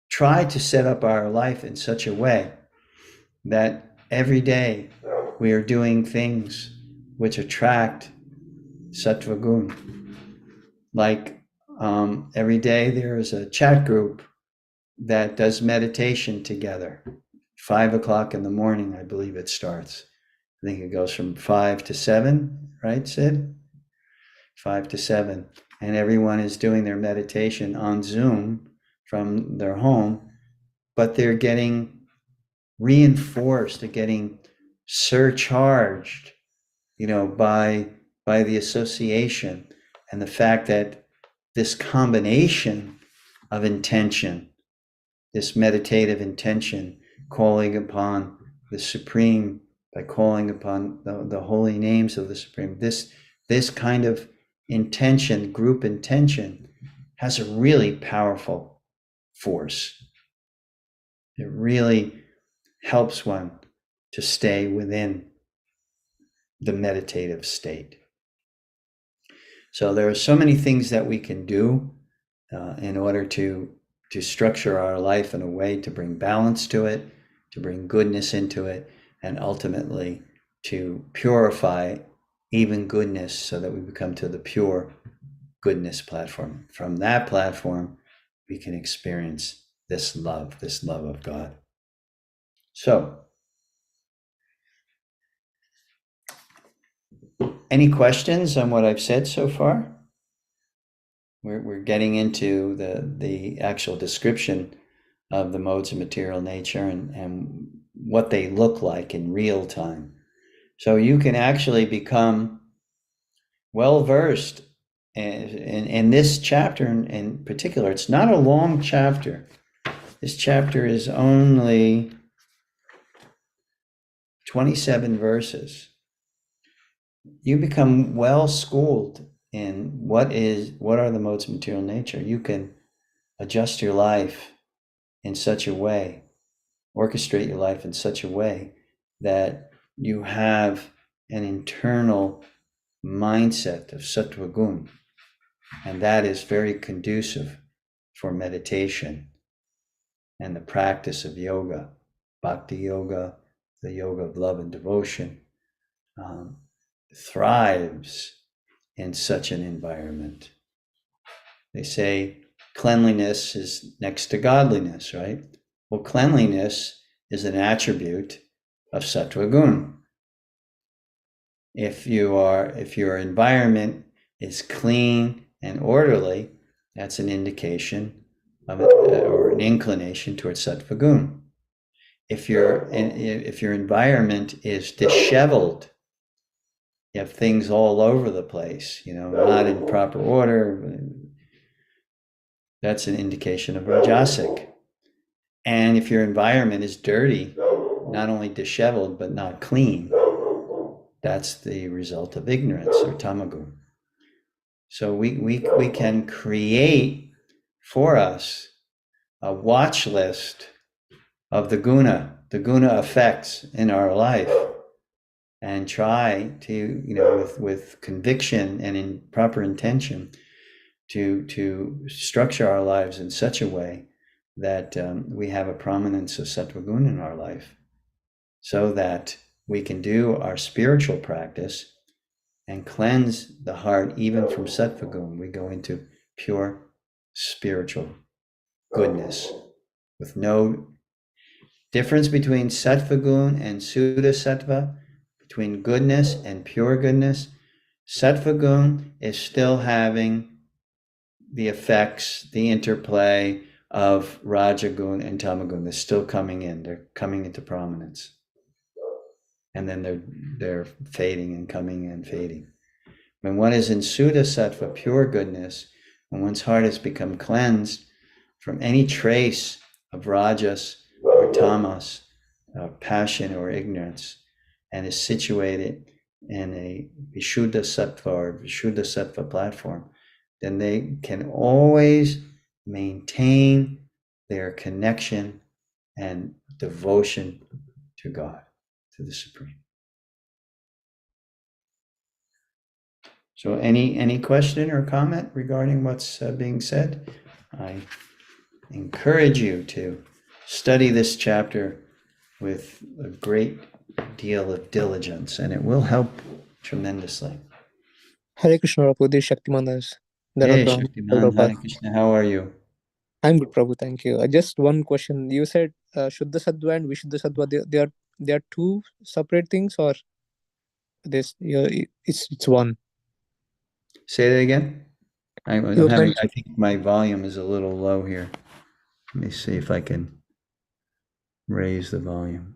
try to set up our life in such a way that every day we are doing things which attract sattva guna. Like every day there is a chat group that does meditation together. 5 o'clock in the morning, I believe it starts. I think it goes from 5 to 7, right, Sid? 5 to 7. And everyone is doing their meditation on Zoom from their home, but they're getting reinforced, they're getting surcharged, you know, by the association and the fact that this combination of intention, this meditative intention, calling upon the Supreme by calling upon the holy names of the Supreme, this kind of intention, group intention, has a really powerful force. It really helps one to stay within the meditative state. So there are so many things that we can do in order to structure our life in a way to bring balance to it, to bring goodness into it, and ultimately to purify even goodness so that we become to the pure goodness platform. From that platform, we can experience this love of God. So, any questions on what I've said so far? We're getting into the actual description of the modes of material nature and what they look like in real time. So you can actually become well versed in this chapter in particular. It's not a long chapter. This chapter is only 27 verses. You become well schooled in what are the modes of material nature. You can adjust your life in such a way, orchestrate your life in such a way that you have an internal mindset of sattva gun, and that is very conducive for meditation and the practice of yoga, bhakti yoga, the yoga of love and devotion, thrives in such an environment. They say cleanliness is next to godliness, right? Well, cleanliness is an attribute of sattva gun. If your environment is clean and orderly, that's an indication of it, or an inclination towards sattva gun. If your environment is disheveled, you have things all over the place, not in proper order, that's an indication of rajasic. And if your environment is dirty, not only disheveled, but not clean, that's the result of ignorance or tamagun. So we can create for us a watch list of the guna effects in our life, and try to, with conviction and in proper intention, to structure our lives in such a way that we have a prominence of sattva gun in our life, so that we can do our spiritual practice and cleanse the heart even from sattva gun. We go into pure spiritual goodness with no difference between sattva gun and suddha sattva, between goodness and pure goodness. Sattva gun is still having the effects, the interplay of rajagun and tamagun. They're still coming in. They're coming into prominence, and then they're fading and coming and fading. When one is in suddha sattva, pure goodness, when one's heart has become cleansed from any trace of rajas or tamas, passion or ignorance, and is situated in a vishuddha sattva or vishuddha sattva platform, then they can always maintain their connection and devotion to God, to the Supreme. So any question or comment regarding what's being said? I encourage you to study this chapter with a great deal of diligence, and it will help tremendously. Hare Krishna, Prabhu. This is Shaktiman Das. Hey, Shaktiman, Hare Krishna, how are you? I'm good, Prabhu. Thank you. Just one question. You said Shuddha Sattva and Vishuddha Sattva. They are two separate things, or it's one? Say that again. I mentioned- think my volume is a little low here. Let me see if I can raise the volume.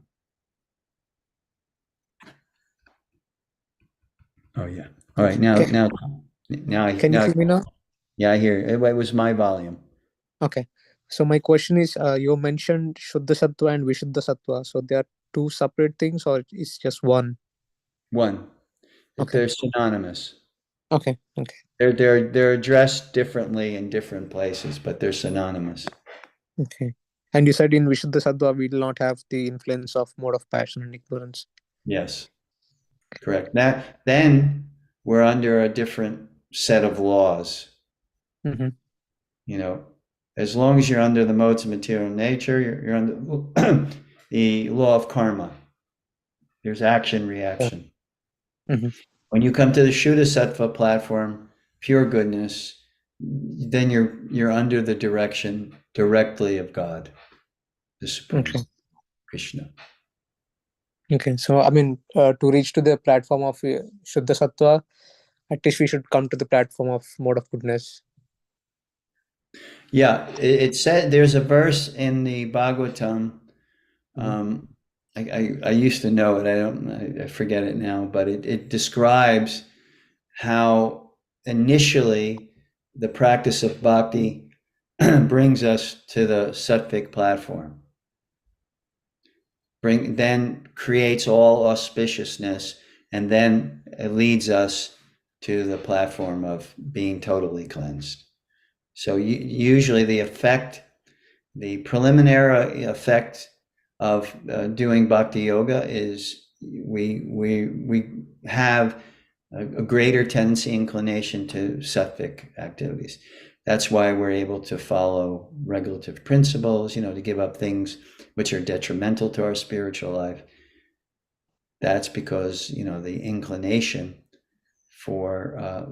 Oh yeah. All right. Now Can you hear me now? Yeah, I hear it. It was my volume. Okay. So my question is, you mentioned Shuddha Sattva and Vishuddha Sattva. So they are two separate things, or it's just one? One. Okay. They're synonymous. Okay. Okay. They're addressed differently in different places, but they're synonymous. Okay. And you said in Vishuddha Sattva we will not have the influence of mode of passion and ignorance. Yes, correct. Then we're under a different set of laws. Mm-hmm. You know, as long as you're under the modes of material nature, you're under the law of karma. There's action, reaction. Mm-hmm. When you come to the Shuddha Sattva platform, pure goodness, then you're under the direction directly of God, the Supreme, Okay. Krishna. Okay. So, I mean, to reach to the platform of Shuddha Sattva, at least we should come to the platform of mode of goodness. Yeah, it said there's a verse in the Bhagavatam. Mm-hmm. I used to know it. I forget it now, but it describes how initially the practice of bhakti brings us to the sattvic platform. Then creates all auspiciousness, and then it leads us to the platform of being totally cleansed. So usually the preliminary effect of doing bhakti yoga is we have a greater tendency, inclination to sattvic activities. That's why we're able to follow regulative principles, to give up things which are detrimental to our spiritual life. That's because, the inclination for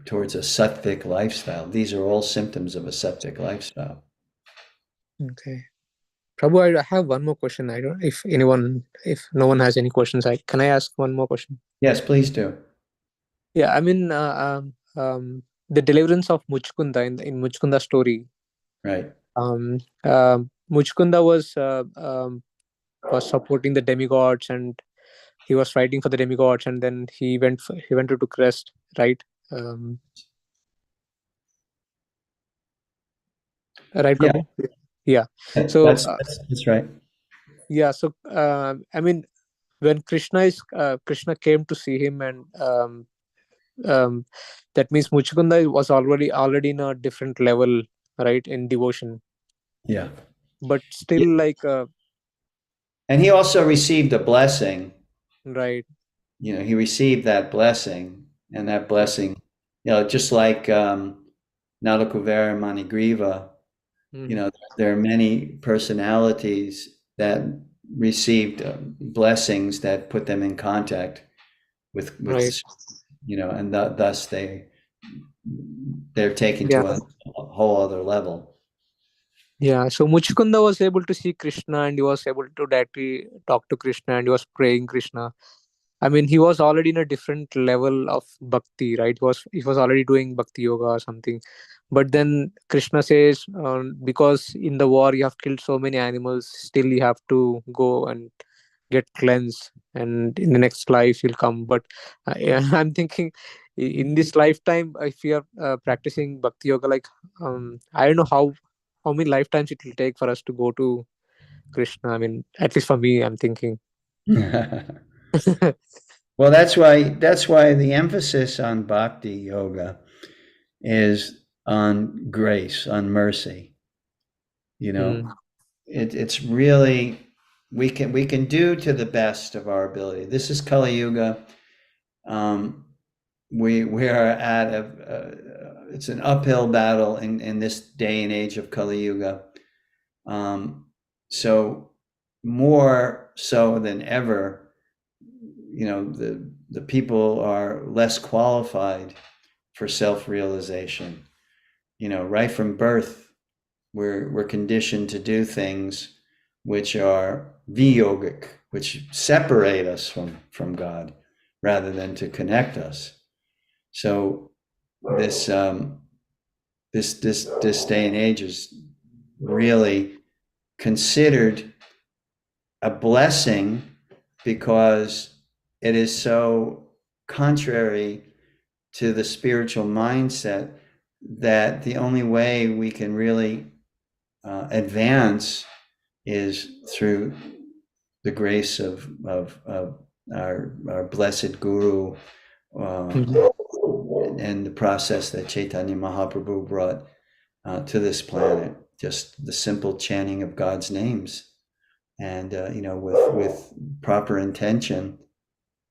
towards a sattvic lifestyle. These are all symptoms of a sattvic lifestyle. Okay. Prabhu, I have one more question. I don't if no one has any questions, can I ask one more question? Yes, please do. Yeah, I mean, the deliverance of Muchkunda in Muchkunda story. Right. Muchkunda was supporting the demigods, and he was fighting for the demigods, and then he went to Crest, right? Right, Yeah, Prabhu? Yeah. So that's right. yeah, so I mean, when Krishna came to see him, and that means Muchkunda was already in a different level, right, in devotion, Yeah. but Yeah. still like And he also received a blessing. right. He received that blessing, and that blessing, just like Nalakuvara and Manigriva, Mm-hmm. there are many personalities that received blessings that put them in contact with, Right. and thus they're taken Yeah. to a whole other level. Yeah. So Muchkunda was able to see Krishna, and he was able to directly talk to Krishna, and he was praying Krishna. I mean, he was already in a different level of bhakti, right? He was already doing bhakti yoga or something. But then Krishna says, because in the war you have killed so many animals, still you have to go and get cleansed, and in the next life you'll come. But yeah, I'm thinking, in this lifetime, if you are practicing bhakti yoga, like I don't know how many lifetimes it will take for us to go to Krishna. I mean, at least for me, I'm thinking. Well, that's why the emphasis on bhakti yoga is on grace, on mercy. Mm, It's really we can do to the best of our ability. This is Kali Yuga. We are at it's an uphill battle in this day and age of Kali Yuga. So more so than ever, the people are less qualified for self-realization. Right from birth, we're conditioned to do things which are viyogic, which separate us from God rather than to connect us. So this day and age is really considered a blessing because it is so contrary to the spiritual mindset that the only way we can really advance is through the grace of our blessed guru, mhm. and the process that Chaitanya Mahaprabhu brought to this planet. Just the simple chanting of God's names, and with proper intention.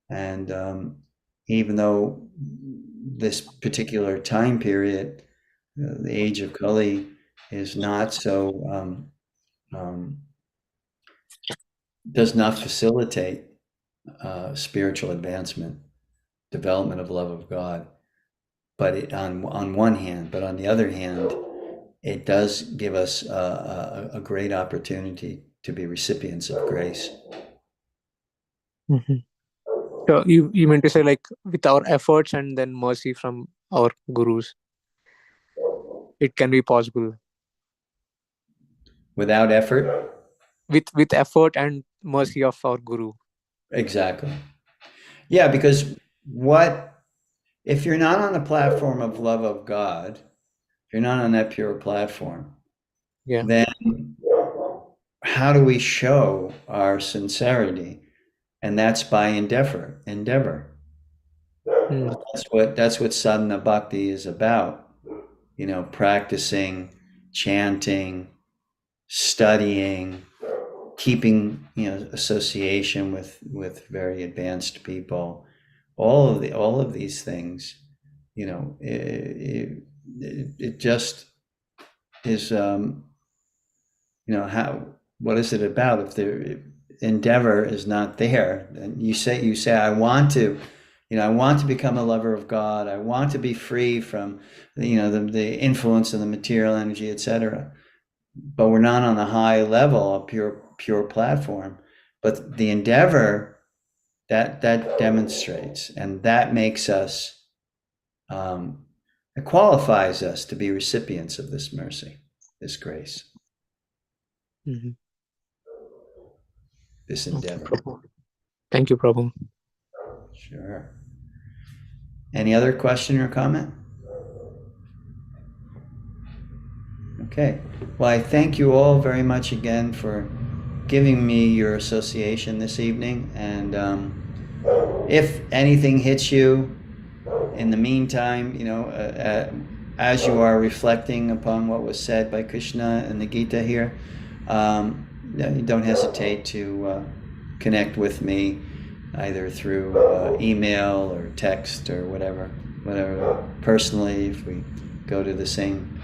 And even though this particular time period, the age of Kali, is not so does not facilitate spiritual advancement, development of love of God. But on one hand, but on the other hand, it does give us a great opportunity to be recipients of grace. Mm-hmm. So you meant to say, like, with our efforts and then mercy from our gurus, it can be possible. Without effort? With effort and mercy of our guru. Exactly. Yeah, because if you're not on a platform of love of God, if you're not on that pure platform, then how do we show our sincerity? And that's by endeavor. That's what sadhana bhakti is about. Practicing, chanting, studying, keeping association with very advanced people. All of these things, it just is. What is it about? If the endeavor is not there, then you say, I want to become a lover of God. I want to be free from, the influence of the material energy, etc. But we're not on the high level, a pure platform. But the endeavor that demonstrates, and that makes us, it qualifies us to be recipients of this mercy, this grace. Mm-hmm. This endeavor. Okay, thank you, Prabhu. Sure. Any other question or comment? Okay. Well, I thank you all very much again for giving me your association this evening. And if anything hits you in the meantime, as you are reflecting upon what was said by Krishna in the Gita here, don't hesitate to connect with me either through email or text or whatever personally, if we go to the same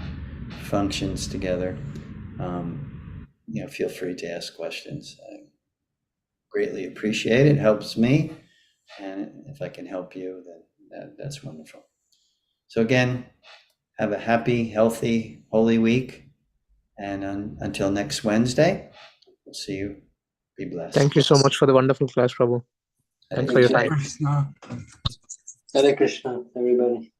functions together. Feel free to ask questions. I greatly appreciate it. It helps me, and if I can help you, then that's wonderful. So again, have a happy, healthy, holy week, and until next Wednesday, we'll see you. Be blessed. Thank you so much for the wonderful class, Prabhu. Thanks for your time. Hare Krishna, everybody.